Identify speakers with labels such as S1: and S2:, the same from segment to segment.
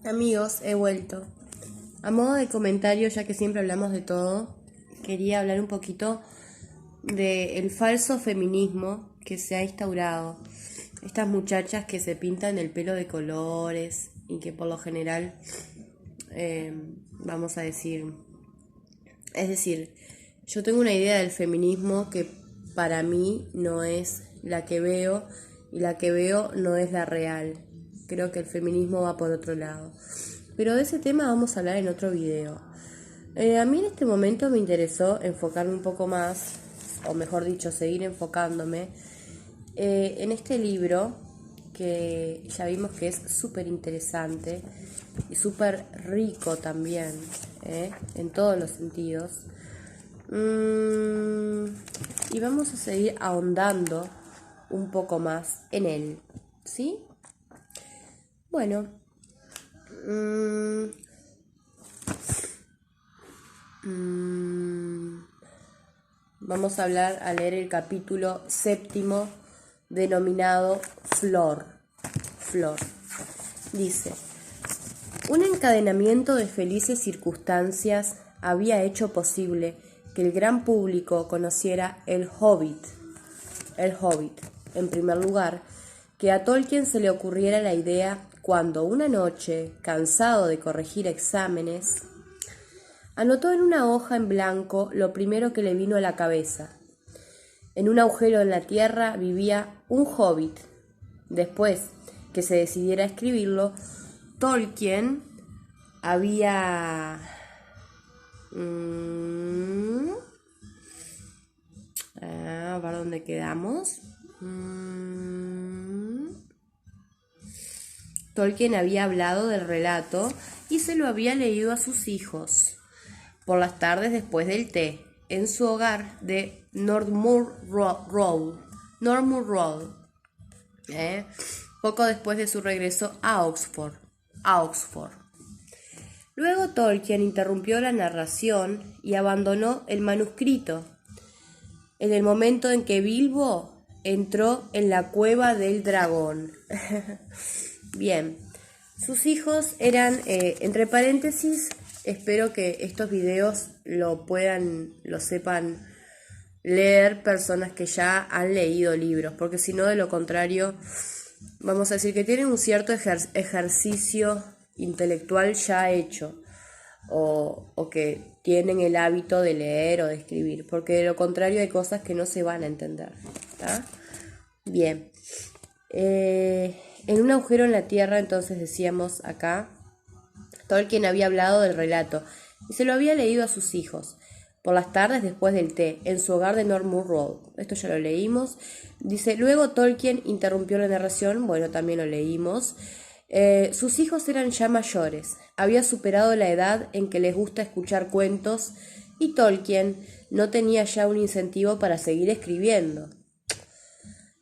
S1: Amigos, he vuelto. A modo de comentario, ya que siempre hablamos de todo, quería hablar un poquito del falso feminismo que se ha instaurado. Estas muchachas que se pintan el pelo de colores y que por lo general, vamos a decir, es decir, yo tengo una idea del feminismo que para mí no es la que veo y la que veo no es la real. Creo que el feminismo va por otro lado. Pero de ese tema vamos a hablar en otro video. A mí en este momento me interesó enfocarme un poco más, o mejor dicho, seguir enfocándome en este libro que ya vimos que es súper interesante y súper rico también, en todos los sentidos. Y vamos a seguir ahondando un poco más en él, ¿sí? Bueno, vamos a leer el capítulo 7 denominado Flor. Flor. Dice: un encadenamiento de felices circunstancias había hecho posible que el gran público conociera El Hobbit. El Hobbit, en primer lugar, que a Tolkien se le ocurriera la idea cuando una noche, cansado de corregir exámenes, anotó en una hoja en blanco lo primero que le vino a la cabeza. En un agujero en la tierra vivía un hobbit. Después que se decidiera a escribirlo, Tolkien había... a ver dónde quedamos. Tolkien había hablado del relato y se lo había leído a sus hijos por las tardes después del té, en su hogar de Northmoor Road, poco después de su regreso a Oxford. Luego Tolkien interrumpió la narración y abandonó el manuscrito en el momento en que Bilbo entró en la cueva del dragón. Bien, sus hijos eran, entre paréntesis, espero que estos videos lo sepan leer personas que ya han leído libros, porque si no, de lo contrario, vamos a decir que tienen un cierto ejercicio intelectual ya hecho, o que tienen el hábito de leer o de escribir, porque de lo contrario hay cosas que no se van a entender, ¿está? Bien. En un agujero en la tierra, entonces decíamos acá, Tolkien había hablado del relato y se lo había leído a sus hijos por las tardes después del té, en su hogar de Northmoor Road. Esto ya lo leímos. Dice, luego Tolkien interrumpió la narración, bueno, también lo leímos. Sus hijos eran ya mayores, había superado la edad en que les gusta escuchar cuentos y Tolkien no tenía ya un incentivo para seguir escribiendo.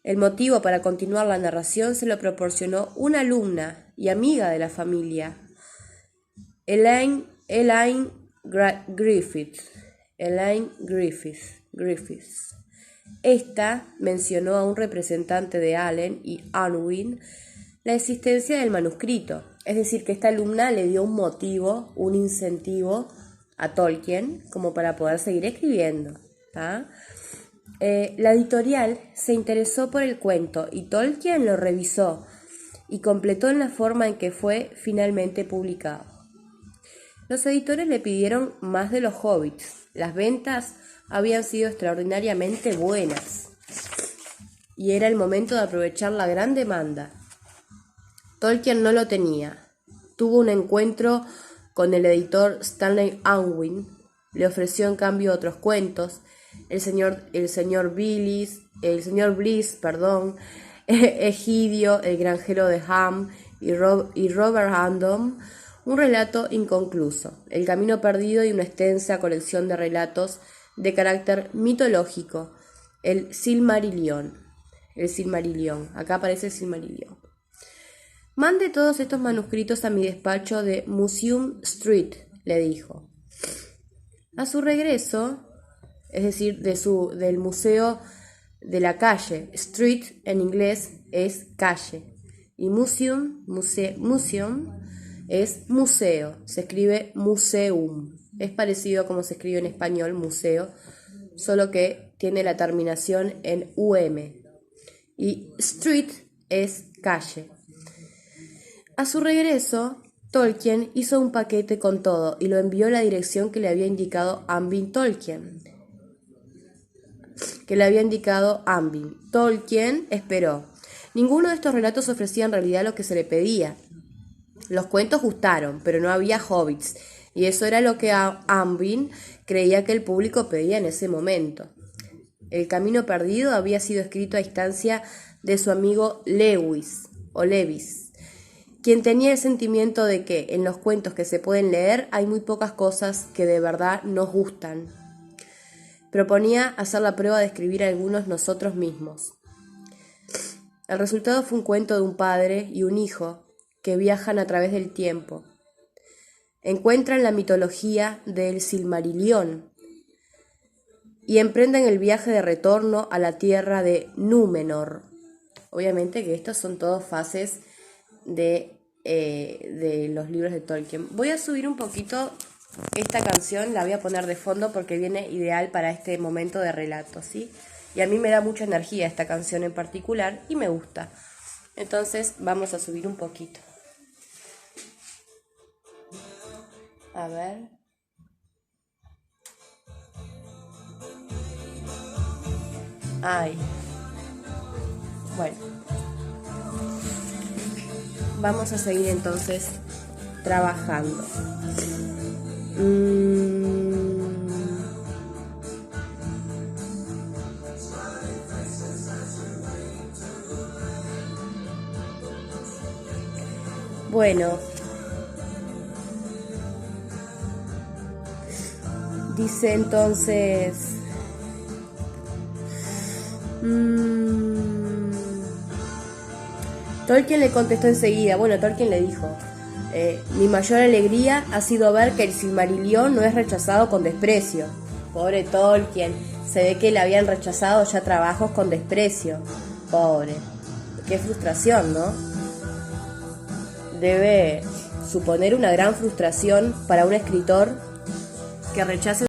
S1: El motivo para continuar la narración se lo proporcionó una alumna y amiga de la familia, Elaine Griffiths. Esta mencionó a un representante de Allen y Unwin la existencia del manuscrito, es decir, que esta alumna le dio un motivo, un incentivo a Tolkien como para poder seguir escribiendo, ¿tá? La editorial se interesó por el cuento y Tolkien lo revisó y completó en la forma en que fue finalmente publicado. Los editores le pidieron más de los hobbits. Las ventas habían sido extraordinariamente buenas y era el momento de aprovechar la gran demanda. Tolkien no lo tenía. Tuvo un encuentro con el editor Stanley Unwin, le ofreció en cambio otros cuentos, el señor Bliss, Egidio, el granjero de Ham y Robert Random, un relato inconcluso, El camino perdido y una extensa colección de relatos de carácter mitológico, el Silmarillion. Acá aparece el Silmarillion. Mande todos estos manuscritos a mi despacho de Museum Street, le dijo. A su regreso, es decir, del museo de la calle, street en inglés es calle, y museum es museo, se escribe museum. Es parecido a como se escribe en español, museo, solo que tiene la terminación en UM. Y street es calle. A su regreso, Tolkien hizo un paquete con todo y lo envió a la dirección que le había indicado Ambin Tolkien. Tolkien esperó. Ninguno de estos relatos ofrecía en realidad lo que se le pedía. Los cuentos gustaron, pero no había hobbits, y eso era lo que Ambin creía que el público pedía en ese momento. El camino perdido había sido escrito a instancia de su amigo Lewis, quien tenía el sentimiento de que en los cuentos que se pueden leer hay muy pocas cosas que de verdad nos gustan. Proponía hacer la prueba de escribir algunos nosotros mismos. El resultado fue un cuento de un padre y un hijo que viajan a través del tiempo. Encuentran la mitología del Silmarillion y emprenden el viaje de retorno a la tierra de Númenor. Obviamente que estos son todas fases de los libros de Tolkien. Voy a subir un poquito esta canción, la voy a poner de fondo porque viene ideal para este momento de relato, ¿sí? Y a mí me da mucha energía esta canción en particular y me gusta. Entonces vamos a subir un poquito. A ver. Ay. Bueno. Vamos a seguir entonces trabajando. Bueno, dice entonces, Tolkien le contestó enseguida. Bueno, Tolkien le dijo, mi mayor alegría ha sido ver que el Silmarillion no es rechazado con desprecio. Pobre Tolkien, se ve que le habían rechazado ya trabajos con desprecio. Pobre, qué frustración, ¿no? Debe suponer una gran frustración para un escritor que rechace